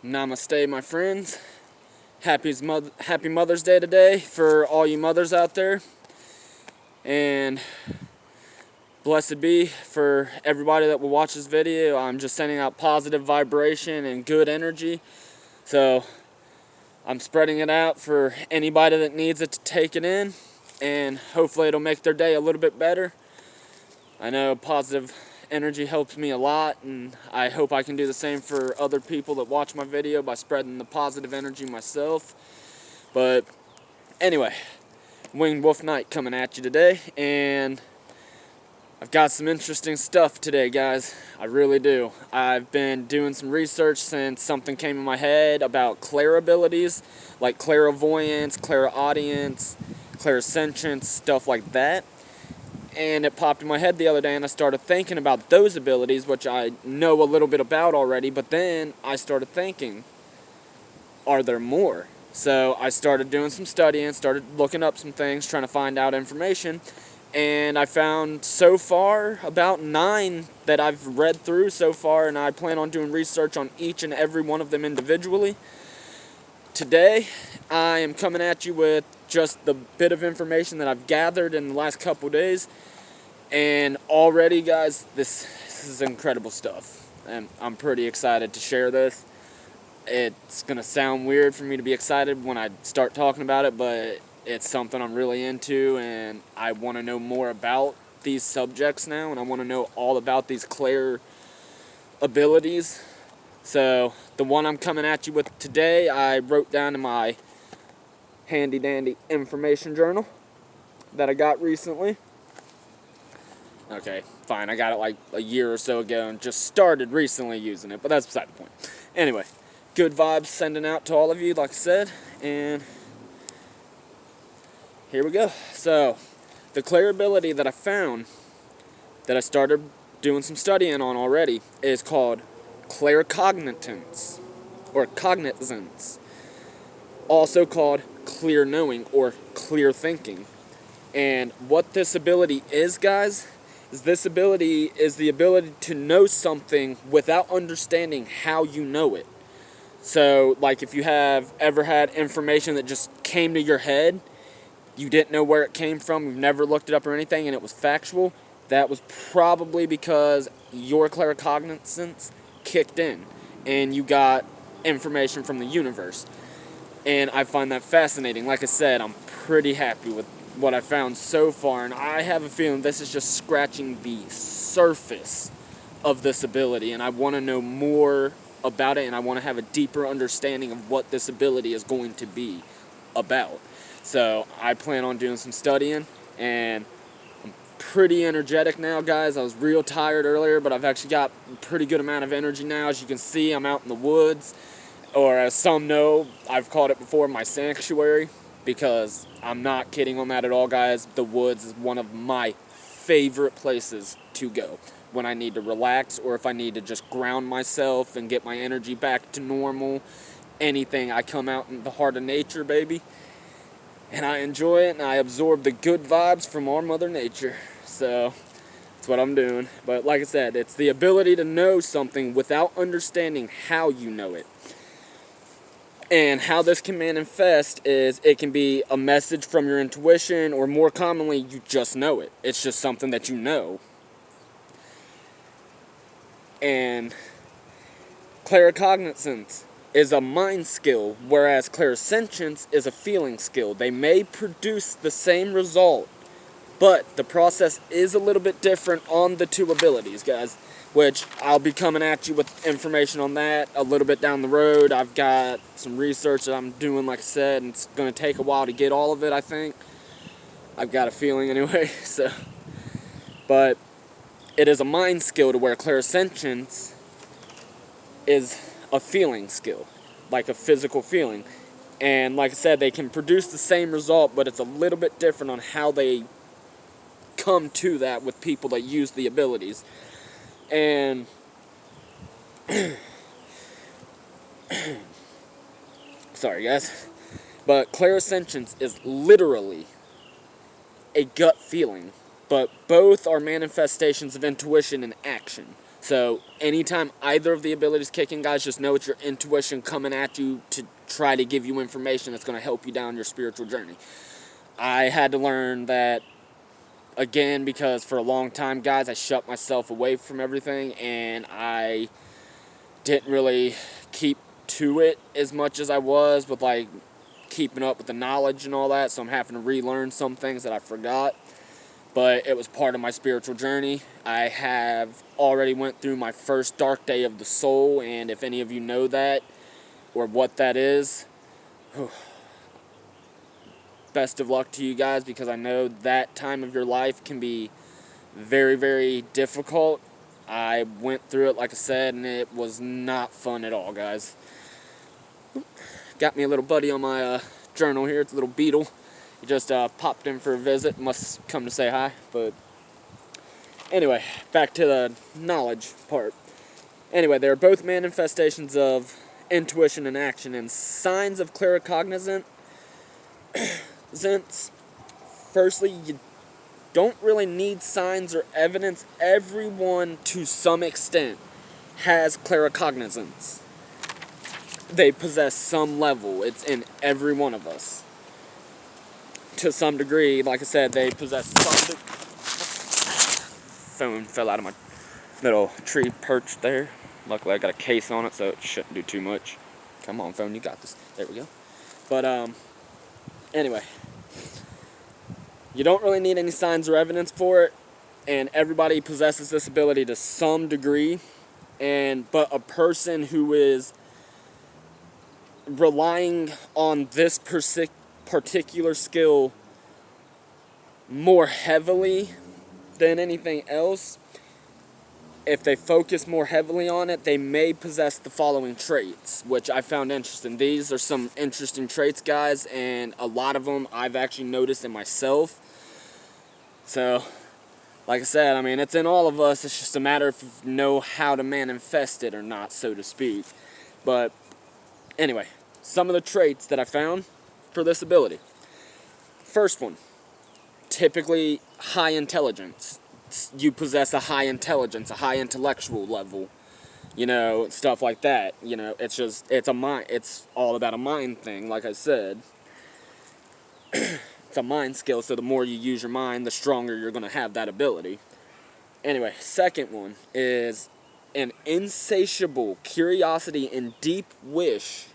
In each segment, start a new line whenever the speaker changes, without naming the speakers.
Namaste, my friends. Happy Mother's Day today for all you mothers out there. And blessed be for everybody that will watch this video. I'm just sending out positive vibration and good energy. So I'm spreading it out for anybody that needs it to take it in. And hopefully it'll make their day a little bit better. I know positive energy helps me a lot, and I hope I can do the same for other people that watch my video by spreading the positive energy myself. But anyway, Winged Wolf Knight coming at you today, and I've got some interesting stuff today, guys. I really do. I've been doing some research since something came in my head about clair abilities, like clairvoyance, clairaudience, clairsentience, stuff like that. And it popped in my head the other day, and I started thinking about those abilities, which I know a little bit about already, but then I started thinking, are there more? So I started doing some studying, started looking up some things, trying to find out information, and I found so far about 9 that I've read through so far, and I plan on doing research on each and every one of them individually. Today, I am coming at you with just the bit of information that I've gathered in the last couple days. And already, guys, this is incredible stuff. And I'm pretty excited to share this. It's going to sound weird for me to be excited when I start talking about it, but it's something I'm really into, and I want to know more about these subjects now, and I want to know all about these clair abilities. So the one I'm coming at you with today, I wrote down in my handy dandy information journal that I got recently. Okay, fine, I got it like a year or so ago and just started recently using it, but that's beside the point. Anyway, good vibes sending out to all of you, like I said, and here we go. So the clair ability that I found, that I started doing some studying on already, is called claircognizance, or cognizance, also called clear knowing or clear thinking. And what this ability is, guys, is this ability is the ability to know something without understanding how you know it. So, like if you have ever had information that just came to your head, you didn't know where it came from, you've never looked it up or anything, and it was factual, that was probably because your claircognizance kicked in and you got information from the universe. And I find that fascinating. Like I said, I'm pretty happy with what I found so far, and I have a feeling this is just scratching the surface of this ability, and I want to know more about it, and I want to have a deeper understanding of what this ability is going to be about. So I plan on doing some studying, and I'm pretty energetic now, guys. I was real tired earlier, but I've actually got a pretty good amount of energy now. As you can see, I'm out in the woods, or as some know, I've called it before, my sanctuary, because I'm not kidding on that at all, guys. The woods is one of my favorite places to go when I need to relax, or if I need to just ground myself and get my energy back to normal. Anything, I come out in the heart of nature, baby, and I enjoy it, and I absorb the good vibes from our Mother Nature. So that's what I'm doing. But like I said, it's the ability to know something without understanding how you know it. And how this can manifest is it can be a message from your intuition, or more commonly, you just know it. It's just something that you know. And claircognizance is a mind skill, whereas clairsentience is a feeling skill. They may produce the same result, but the process is a little bit different on the two abilities, guys, which I'll be coming at you with information on that a little bit down the road. I've got some research that I'm doing, like I said, and it's going to take a while to get all of it, I think. I've got a feeling anyway, so. But it is a mind skill, to where clairsentience is a feeling skill, like a physical feeling. And like I said, they can produce the same result, but it's a little bit different on how they come to that with people that use the abilities. And sorry, guys, but clairsentience is literally a gut feeling, but both are manifestations of intuition and action. So anytime either of the abilities kick in, guys, just know it's your intuition coming at you to try to give you information that's going to help you down your spiritual journey. I had to learn that again because for a long time, guys, I shut myself away from everything and I didn't really keep to it as much as I was with like keeping up with the knowledge and all that, so I'm having to relearn some things that I forgot, but it was part of my spiritual journey. I have already went through my first dark day of the soul, and if any of you know that or what that is, best of luck to you guys, because I know that time of your life can be very, very difficult. I went through it, like I said, and it was not fun at all, guys. Got me a little buddy on my journal here. It's a little beetle. He just popped in for a visit. Must come to say hi. But anyway, back to the knowledge part. Anyway, they are both manifestations of intuition and action, and signs of claircognizance. Firstly, you don't really need signs or evidence. Everyone, to some extent, has claircognizance. They possess some level. It's in every one of us. To some degree, like I said, they possess some phone fell out of my little tree perch there. Luckily, I got a case on it, so it shouldn't do too much. Come on, phone, you got this. There we go. But, anyway. You don't really need any signs or evidence for it, and everybody possesses this ability to some degree, but a person who is relying on this particular skill more heavily than anything else, if they focus more heavily on it, they may possess the following traits, which I found interesting. These are some interesting traits, guys, and a lot of them I've actually noticed in myself. So, like I said, I mean, it's in all of us. It's just a matter of if you know how to manifest it or not, so to speak. But anyway, some of the traits that I found for this ability. First one, typically high intelligence. You possess a high intelligence, a high intellectual level, stuff like that. It's all about a mind thing, like I said. It's a mind skill, so the more you use your mind, the stronger you're going to have that ability. Anyway, second one is an insatiable curiosity and deep wish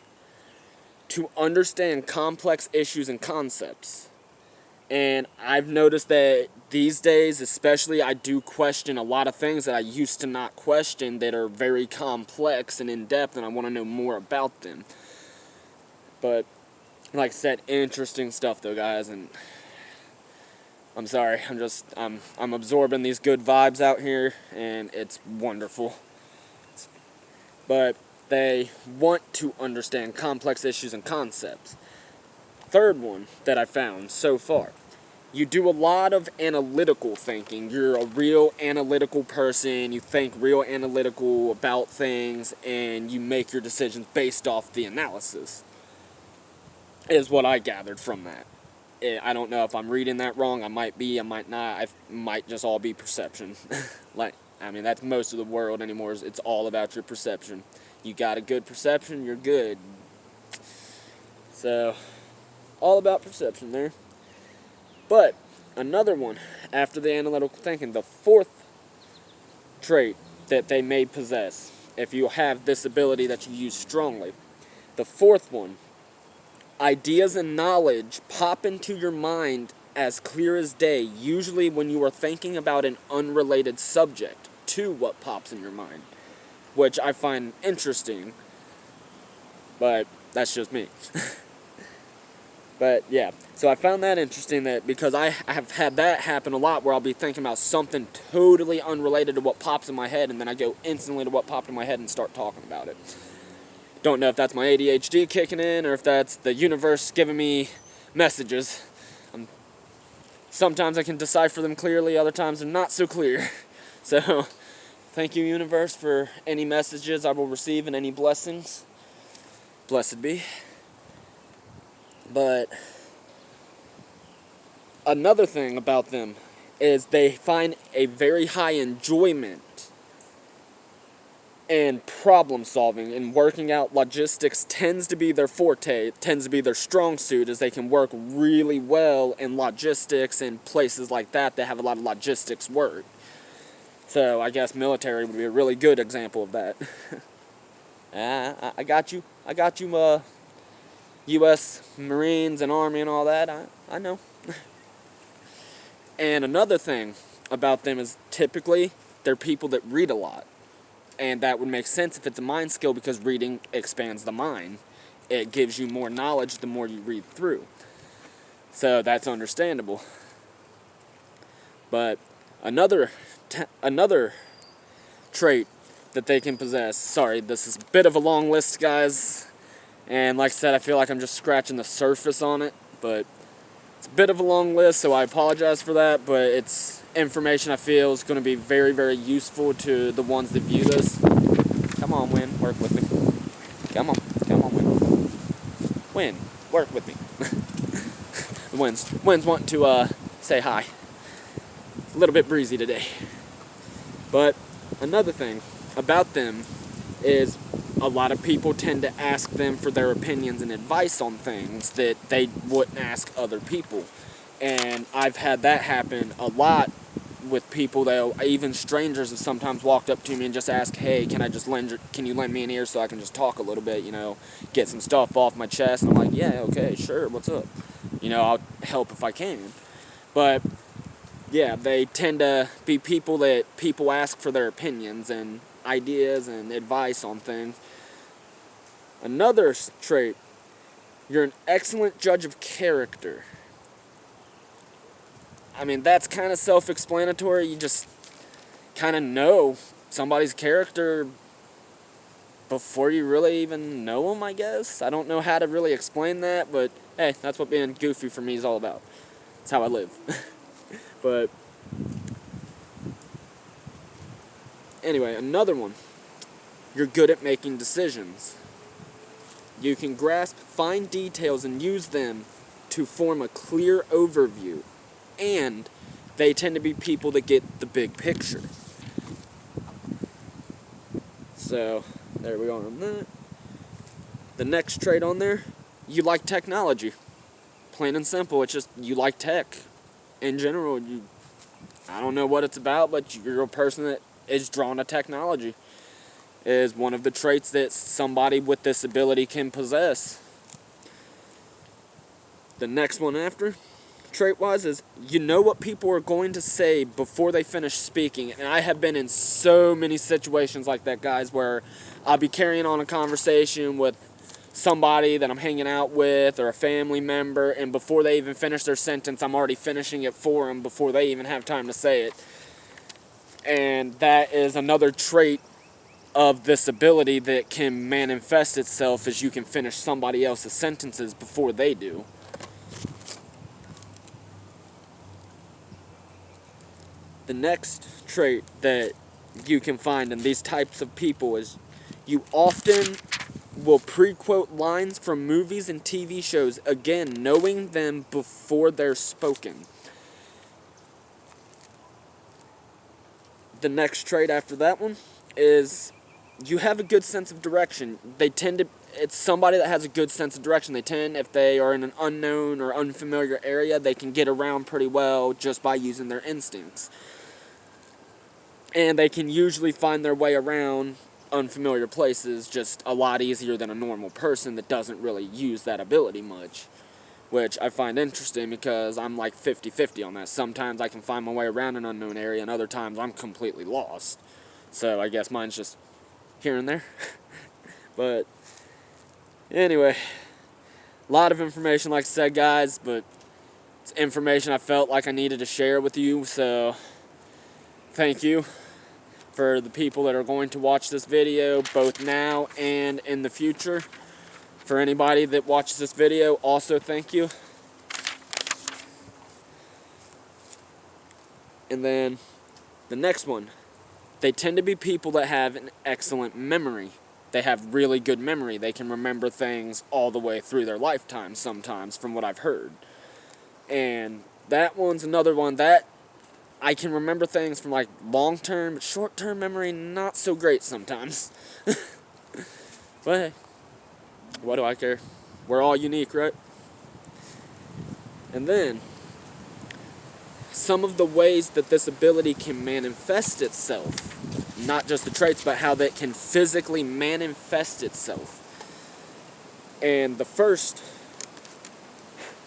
to understand complex issues and concepts. And I've noticed that these days, especially, I do question a lot of things that I used to not question that are very complex and in-depth, and I want to know more about them. But like I said, interesting stuff though, guys, and I'm sorry, I'm absorbing these good vibes out here, and it's wonderful. But they want to understand complex issues and concepts. Third one that I found so far, you do a lot of analytical thinking. You're a real analytical person, you think real analytical about things, and you make your decisions based off the analysis, is what I gathered from that. I don't know if I'm reading that wrong. I might be, I might not. It might just all be perception. That's most of the world anymore. It's all about your perception. You got a good perception, you're good. So, all about perception there. But, another one, after the analytical thinking, the fourth trait that they may possess, if you have this ability that you use strongly, the fourth one, ideas and knowledge pop into your mind as clear as day, usually when you are thinking about an unrelated subject to what pops in your mind, which I find interesting, but that's just me. But yeah, so I found that interesting, that because I have had that happen a lot, where I'll be thinking about something totally unrelated to what pops in my head, and then I go instantly to what popped in my head and start talking about it. Don't know if that's my ADHD kicking in, or if that's the universe giving me messages. Sometimes I can decipher them clearly, other times they're not so clear. So, thank you, universe, for any messages I will receive and any blessings. Blessed be. But another thing about them is they find a very high enjoyment and problem solving and working out logistics tends to be their forte. It tends to be their strong suit, as they can work really well in logistics and places like that that have a lot of logistics work. So I guess military would be a really good example of that. I got you. U.S. Marines and Army and all that. I know. And another thing about them is typically they're people that read a lot. And that would make sense if it's a mind skill, because reading expands the mind. It gives you more knowledge the more you read through. So that's understandable. But another trait that they can possess. Sorry, this is a bit of a long list, guys. And like I said, I feel like I'm just scratching the surface on it. But it's a bit of a long list, so I apologize for that. But it's information I feel is going to be very, very useful to the ones that view this. Come on, Win, work with me. Come on, Win. Win, work with me. Win's wanting to say hi. It's a little bit breezy today. But another thing about them is a lot of people tend to ask them for their opinions and advice on things that they wouldn't ask other people. And I've had that happen a lot with people. Even strangers have sometimes walked up to me and just asked, hey, can you lend me an ear so I can just talk a little bit, get some stuff off my chest. And I'm like, yeah, okay, sure, what's up? I'll help if I can. But yeah, they tend to be people that people ask for their opinions and ideas and advice on things. Another trait, you're an excellent judge of character. I mean, that's kind of self-explanatory. You just kind of know somebody's character before you really even know them, I guess. I don't know how to really explain that, but hey, that's what being goofy for me is all about. That's how I live. But anyway, another one. You're good at making decisions. You can grasp fine details and use them to form a clear overview. And they tend to be people that get the big picture. So, there we go on that. The next trait on there, you like technology. Plain and simple, it's just you like tech. In general, I don't know what it's about, but you're a person that is drawn to technology. Is one of the traits that somebody with this ability can possess. The next one after, trait-wise, is you know what people are going to say before they finish speaking. And I have been in so many situations like that, guys, where I'll be carrying on a conversation with somebody that I'm hanging out with or a family member, and before they even finish their sentence, I'm already finishing it for them before they even have time to say it. And that is another trait of this ability that can manifest itself, as you can finish somebody else's sentences before they do. The next trait that you can find in these types of people is you often will pre-quote lines from movies and TV shows, again, knowing them before they're spoken. The next trait after that one is you have a good sense of direction. It's somebody that has a good sense of direction. If they are in an unknown or unfamiliar area, they can get around pretty well just by using their instincts. And they can usually find their way around unfamiliar places just a lot easier than a normal person that doesn't really use that ability much. Which I find interesting, because I'm like 50-50 on that. Sometimes I can find my way around an unknown area, and other times I'm completely lost. So I guess mine's just here and there. But anyway, a lot of information, like I said, guys, but it's information I felt like I needed to share with you. So thank you for the people that are going to watch this video, both now and in the future. For anybody that watches this video, also thank you. And then the next one, they tend to be people that have an excellent memory. They have really good memory. They can remember things all the way through their lifetime sometimes, from what I've heard. And that one's another one that I can remember things from like long-term, but short-term memory not so great sometimes. But hey, what do I care? We're all unique, right? And then, some of the ways that this ability can manifest itself, not just the traits, but how that can physically manifest itself. And the first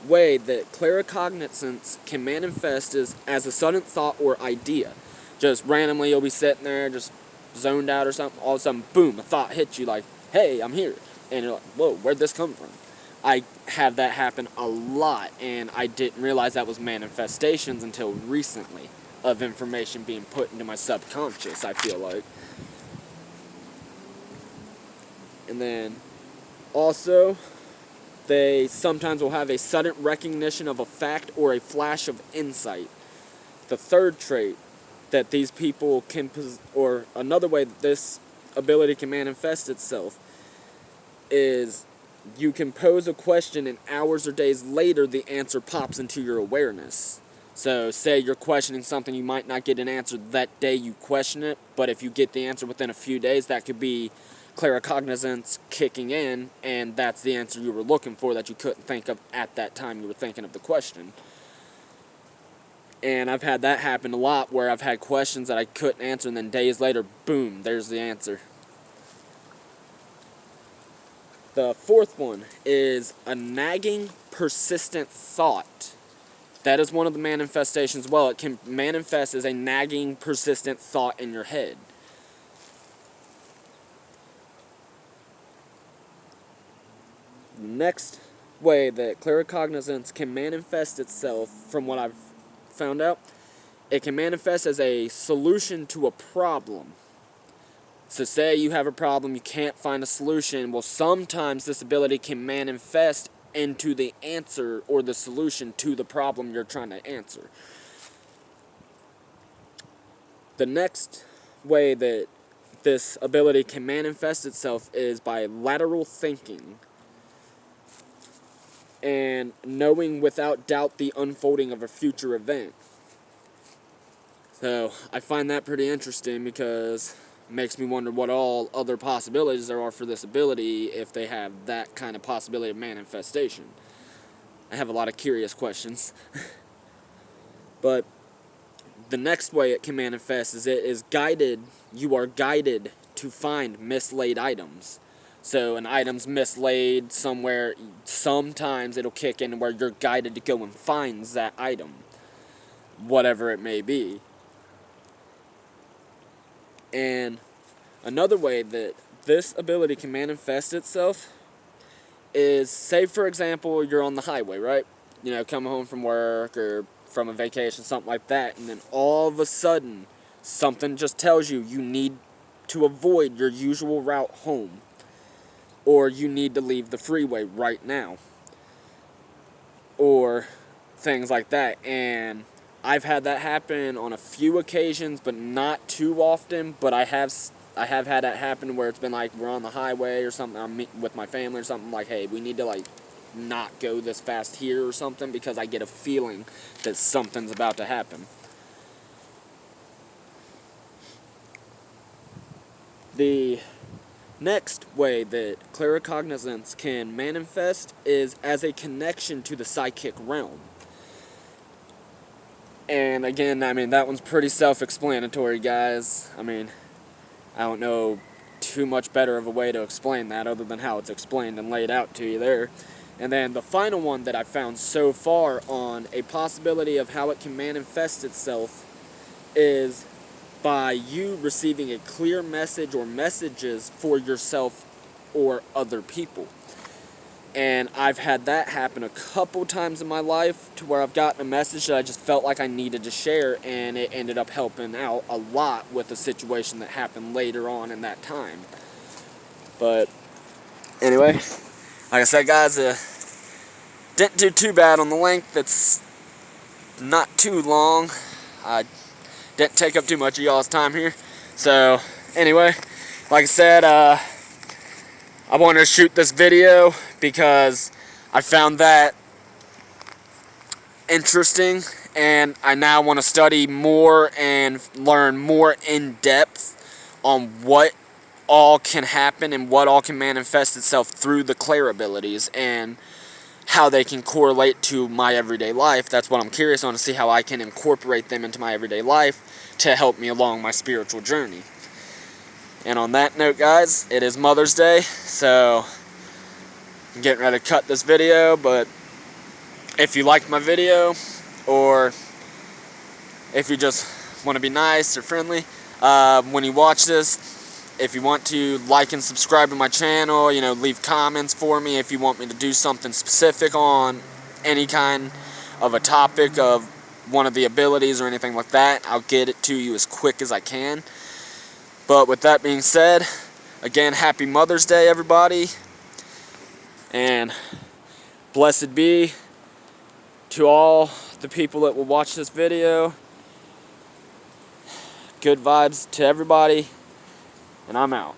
way that claircognizance can manifest is as a sudden thought or idea. Just randomly you'll be sitting there, just zoned out or something, all of a sudden, boom, a thought hits you like, hey, I'm here. And you're like, whoa, where'd this come from? I have that happen a lot, and I didn't realize that was manifestations until recently of information being put into my subconscious, I feel like. And then also, they sometimes will have a sudden recognition of a fact or a flash of insight. The third trait that these people can, or another way that this ability can manifest itself, is you can pose a question and hours or days later the answer pops into your awareness. So say you're questioning something, you might not get an answer that day you question it, but if you get the answer within a few days, that could be claircognizance kicking in, and that's the answer you were looking for that you couldn't think of at that time you were thinking of the question. And I've had that happen a lot, where I've had questions that I couldn't answer, and then days later, boom, there's the answer. The fourth one is a nagging, persistent thought. That is one of the manifestations. Well, it can manifest as a nagging, persistent thought in your head. Next way that claircognizance can manifest itself, from what I've found out, it can manifest as a solution to a problem. So say you have a problem, you can't find a solution. Well, sometimes this ability can manifest into the answer or the solution to the problem you're trying to answer. The next way that this ability can manifest itself is by lateral thinking and knowing without doubt the unfolding of a future event. So I find that pretty interesting, because it makes me wonder what all other possibilities there are for this ability if they have that kind of possibility of manifestation. I have a lot of curious questions. But the next way it can manifest is it is guided, you are guided to find mislaid items. So an item's mislaid somewhere, sometimes it'll kick in where you're guided to go and find that item, whatever it may be. And another way that this ability can manifest itself is, say for example, you're on the highway, right? You know, coming home from work or from a vacation, something like that, and then all of a sudden, something just tells you you need to avoid your usual route home, or you need to leave the freeway right now, or things like that. And I've had that happen on a few occasions, but not too often. But I have had that happen where it's been like we're on the highway or something, I'm meeting with my family or something, like, hey, we need to like not go this fast here or something, because I get a feeling that something's about to happen. The next way that claircognizance can manifest is as a connection to the psychic realm. And again, I mean, that one's pretty self-explanatory, guys. I mean, I don't know too much better of a way to explain that other than how it's explained and laid out to you there. And then the final one that I found so far on a possibility of how it can manifest itself is by you receiving a clear message or messages for yourself or other people. And I've had that happen a couple times in my life, to where I've gotten a message that I just felt like I needed to share, and it ended up helping out a lot with the situation that happened later on in that time. But anyway, like I said, guys, didn't do too bad on the length. It's not too long. I didn't take up too much of y'all's time here. So anyway, like I said, I wanted to shoot this video because I found that interesting, and I now want to study more and learn more in depth on what all can happen and what all can manifest itself through the clair abilities and how they can correlate to my everyday life. That's what I'm curious on, to see how I can incorporate them into my everyday life to help me along my spiritual journey. And on that note, guys, it is Mother's Day, so I'm getting ready to cut this video, but if you liked my video, or if you just want to be nice or friendly, when you watch this, if you want to like and subscribe to my channel, leave comments for me if you want me to do something specific on any kind of a topic of one of the abilities or anything like that, I'll get it to you as quick as I can. But with that being said, again, happy Mother's Day, everybody, and blessed be to all the people that will watch this video. Good vibes to everybody, and I'm out.